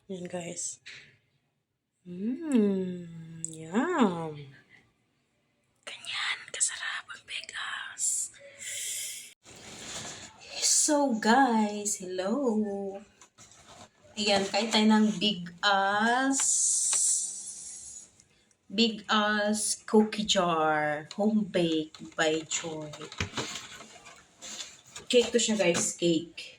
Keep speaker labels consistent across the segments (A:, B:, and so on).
A: Yan guys. Yum. Ganyan, kasarap ang Vegas. So guys, hello. Ayan, kain tayo ng big as cookie jar. Home bake by Joy. Cake to siya guys, cake.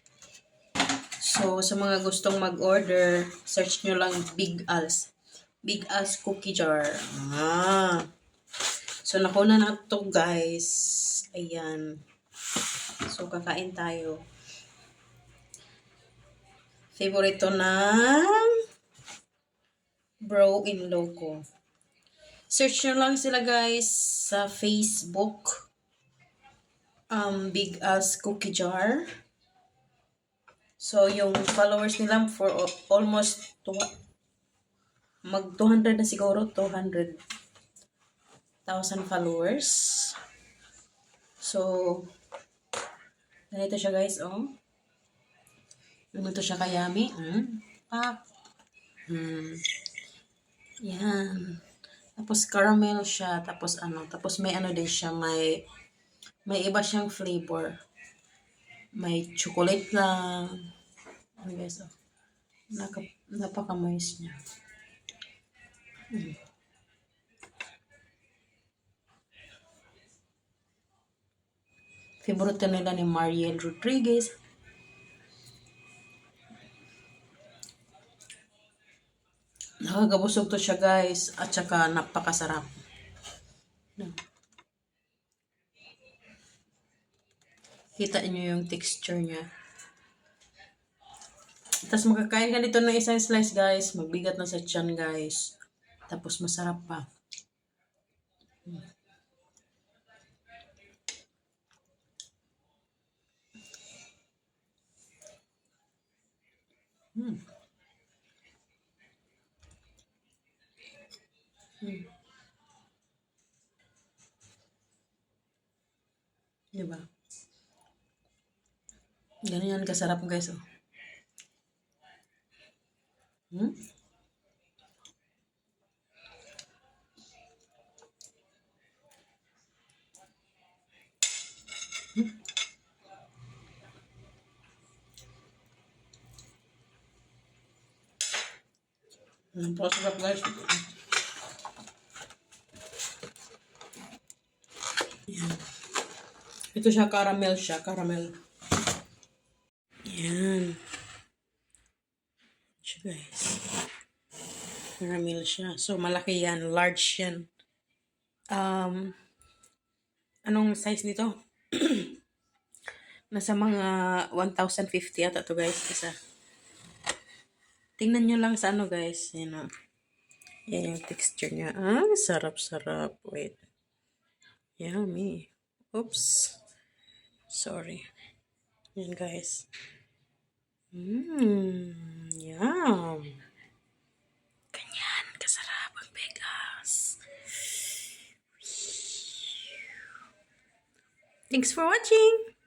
A: So, sa mga gustong mag-order, search nyo lang Big as cookie jar. So, nakuna na ito guys. Ayan. So, kakain tayo. Favorito ng bro-in-law ko. Search nyo lang sila guys sa Facebook. Big as cookie jar. So, yung followers nila for almost mag 200 na siguro, 200,000 followers. So, ganito siya guys, oh. Ganito siya kayami. Pak. Yan. Tapos caramel siya, tapos tapos may din siya, may iba siyang flavor. May chocolate lang. Ano guys, oh. Napaka-moist niya. Favorite nila ni Mariel Rodriguez. Nakakabusog to siya guys. At saka napakasarap. Kita niyo yung texture niya. Tapos makakain ka dito ng isang slice guys. Magbigat na sa tiyan guys. Tapos masarap pa. Diba? Ganyan kasarap guys. Oh. Napakasarap guys. Yan. Ito siya, caramel siya. Caramel. Yan. Siya guys. Caramel siya. So, malaki yan. Large yan. Anong size nito? Nasa mga 1,050 ata to guys. Isa. Tingnan nyo lang sa guys. Yan o. Yan yung texture niya. Sarap-sarap. Wait. Yummy. Oops. Sorry. Yan guys. Yum. Ganyan. Kasarap ang Vegas. Thanks for watching.